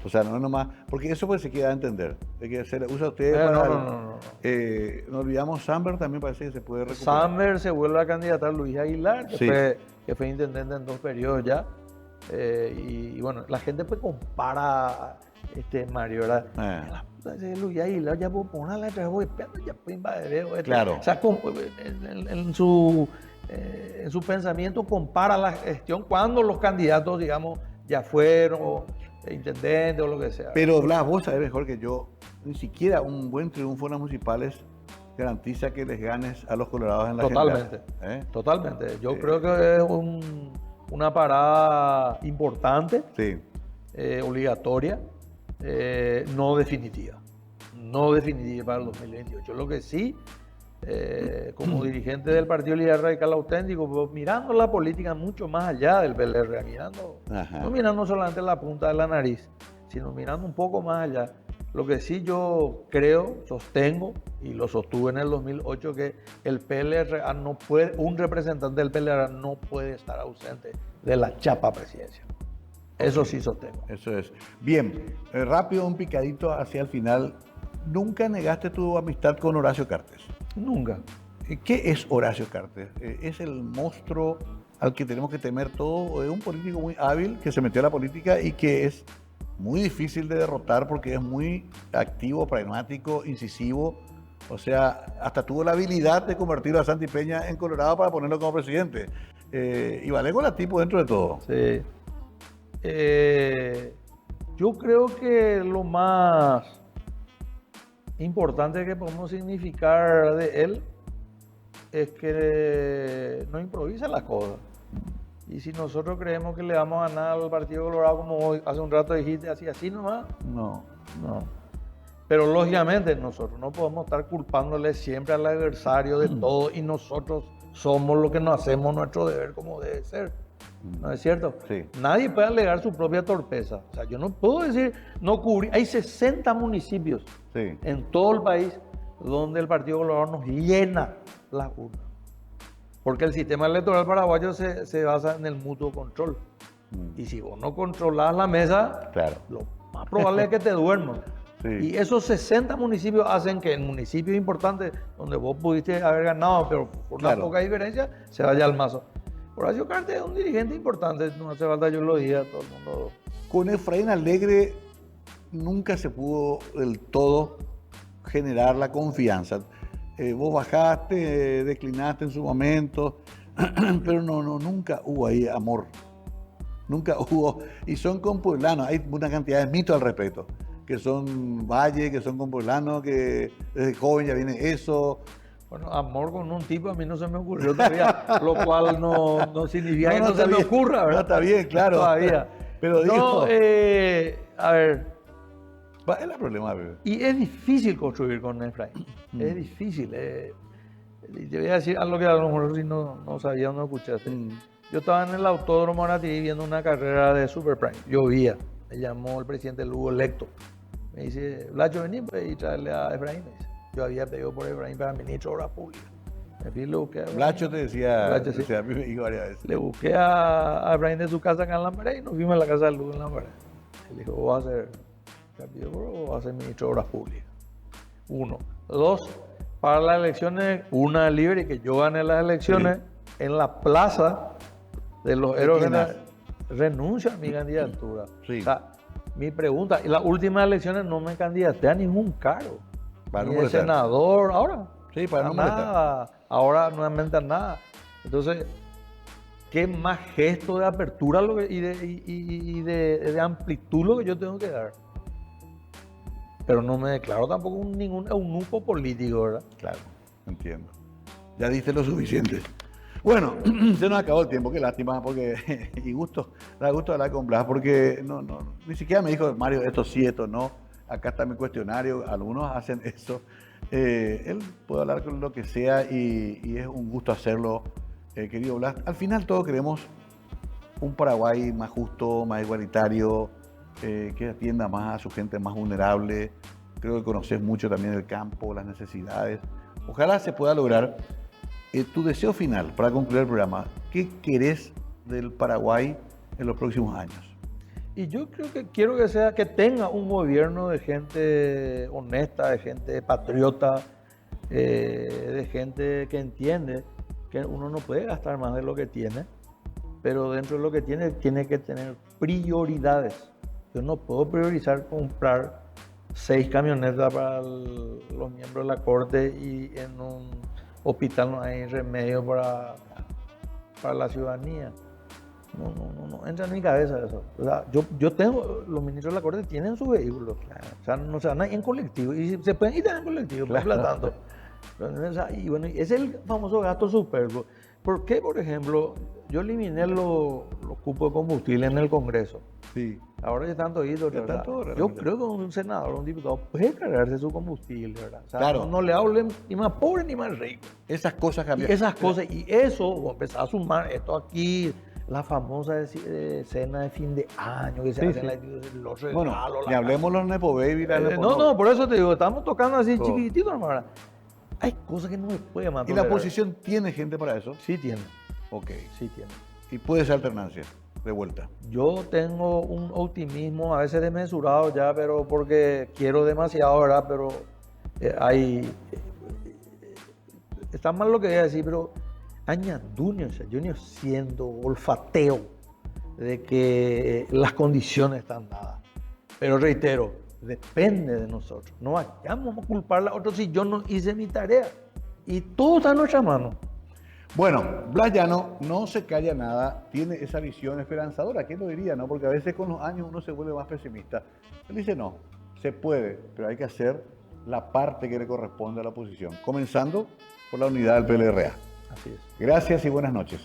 O sea, no es nomás, porque eso pues se queda a entender, de que se le usa a ustedes para... No. No olvidamos Samber, también parece que se puede recuperar. Samber se vuelve a candidatar Luis Aguilar, que fue intendente en 2 periodos ya. Y bueno, la gente pues compara, Mario, ¿verdad? La puta de Luis Aguilar, ya puedo ponerle a trabajo de perro, ya puedo invadir. Claro. O sea, en su pensamiento compara la gestión cuando los candidatos, digamos, ya fueron intendentes o lo que sea. Pero Blas, vos sabés mejor que yo, ni siquiera un buen triunfo en las municipales garantiza que les ganes a los colorados en la Totalmente, general. totalmente. Yo creo que es una parada importante, obligatoria, no definitiva. No definitiva para el 2028. Lo que sí, como dirigente del Partido Liberal Radical Auténtico, pues, mirando la política mucho más allá del PLR, no mirando solamente la punta de la nariz, sino mirando un poco más allá. Lo que sí yo creo, sostengo y lo sostuve en el 2008, que el PLRA no puede, un representante del PLRA no puede estar ausente de la chapa presidencial. Eso sí sostengo. Eso es. Bien, rápido un picadito hacia el final. ¿Nunca negaste tu amistad con Horacio Cartes? Nunca. ¿Qué es Horacio Cartes? ¿Es el monstruo al que tenemos que temer todo, es un político muy hábil que se metió a la política y que es muy difícil de derrotar porque es muy activo, pragmático, incisivo. O sea, hasta tuvo la habilidad de convertir a Santi Peña en Colorado para ponerlo como presidente. Y Vallejo la tipo dentro de todo. Sí. Yo creo que lo más importante que podemos significar de él es que no improvisa las cosas. Y si nosotros creemos que le vamos a ganar al Partido Colorado, como hoy, hace un rato dijiste, así nomás, No. Pero lógicamente nosotros no podemos estar culpándole siempre al adversario de todo y nosotros somos los que no hacemos nuestro deber como debe ser. ¿No es cierto? Sí. Nadie puede alegar su propia torpeza. O sea, yo no puedo decir, no cubrir. Hay 60 municipios Sí. en todo el país donde el Partido Colorado nos llena las urnas. Porque el sistema electoral paraguayo se basa en el mutuo control. Y si vos no controlás la mesa, Claro. lo más probable es que te duermas. Sí. Y esos 60 municipios hacen que en municipios importantes, donde vos pudiste haber ganado, pero por una Claro. poca diferencia, se vaya al mazo. Horacio Cartes es un dirigente importante, no hace falta yo lo diga, todo el mundo. Con Efraín Alegre nunca se pudo del todo generar la confianza. Vos bajaste, declinaste en su momento, pero nunca hubo ahí amor. Nunca hubo. Y son compueblanos, hay una cantidad de mitos al respecto. Que son Valle, que son compueblanos, que desde joven ya viene eso. Bueno, amor con un tipo a mí no se me ocurrió todavía, lo cual no significa que no está se me bien. ocurra, ¿verdad? No, está bien, claro. Todavía. Pero digo, No, a ver, es el problema, bebé. y es difícil construir con Efraín, es difícil. Y te voy a decir algo que a lo mejor si no sabía o no escuchaste. Yo estaba en el Autódromo Aratí viendo una carrera de Superprime, llovía, me llamó el presidente Lugo electo. Me dice, Blacho, vení y traerle a Efraín. Me dice. Yo había pedido por Efraín para ministro de Obras Públicas. Me fui y le busqué a Efraín. Blacho te decía, Blacho, sí. a mí me dijo varias veces. Le busqué a Efraín de su casa acá en Lambaré y nos fuimos a la casa de Lugo en Lambaré. Él dijo, ¿vos vas a ser candidato o vas a ser ministro de Obras Públicas? Uno. Dos, para las elecciones, una libre, que yo gané las elecciones en la plaza de los héroes. Renuncio a mi candidatura. Sí. O sea, mi pregunta, y las últimas elecciones no me candidaté a ningún cargo. Para no Ni de molestar. senador, ahora. Sí, para a no molestar. nada. Ahora nuevamente a nada. Entonces, ¿qué más gesto de apertura y de amplitud lo que yo tengo que dar? Pero no me declaro tampoco ningún eunuco político, ¿verdad? Claro, entiendo. Ya diste lo suficiente. Bueno, se nos acabó el tiempo, qué lástima, porque da gusto hablar con Blas, porque ni siquiera me dijo, Mario, esto sí, esto no. Acá está mi cuestionario, algunos hacen eso. Él puede hablar con lo que sea y es un gusto hacerlo, querido Blas. Al final todos queremos un Paraguay más justo, más igualitario, que atienda más a su gente más vulnerable. Creo que conoces mucho también el campo, las necesidades. Ojalá se pueda lograr. Tu deseo final para concluir el programa, ¿qué querés del Paraguay en los próximos años? Y yo creo que quiero que tenga un gobierno de gente honesta, de gente patriota, de gente que entiende que uno no puede gastar más de lo que tiene, pero dentro de lo que tiene que tener prioridades. Yo no puedo priorizar comprar 6 camionetas para los miembros de la corte y en un hospital no hay remedio para la ciudadanía. No entra en mi cabeza eso. O sea, yo tengo, los ministros de la corte tienen su vehículo. O sea, no se van a ir en colectivo. Y se pueden ir en colectivo, Claro. tanto. Y bueno, ese es el famoso gasto superfluo. ¿Por qué, por ejemplo, yo eliminé los cupos de combustible en el Congreso? Sí. Ahora ya están toditos, Ya están ¿verdad? todos, Yo realmente. creo que un senador o un diputado puede cargarse su combustible, ¿verdad? O sea, Claro. no le hablen ni más pobre ni más rico. Esas cosas Y cambian. esas cosas, y eso, vos empezás a sumar esto aquí, la famosa cena de fin de año que se Sí, hacen sí. los Bueno, regalos. ni hablemos los Nepo Baby. No, por eso te digo, estamos tocando así Oh. chiquitito, hermano. ¿Verdad? Hay cosas que no me puede matar. ¿Y la oposición tiene gente para eso? Sí tiene, Ok. sí tiene. Y puede ser alternancia, de vuelta. Yo tengo un optimismo a veces desmesurado ya, pero porque quiero demasiado, ¿verdad? Pero está mal lo que voy a decir, pero añadunio, o sea, yo no siento olfateo de que las condiciones están dadas. Pero reitero, depende de nosotros. No vayamos a culpar a otros si yo no hice mi tarea. Y todo está en nuestra mano. Bueno, Blas Llano no se calla nada, tiene esa visión esperanzadora. ¿Quién lo diría, no? Porque a veces con los años uno se vuelve más pesimista. Él dice, no, se puede, pero hay que hacer la parte que le corresponde a la oposición, comenzando por la unidad del PLRA. Así es. Gracias y buenas noches.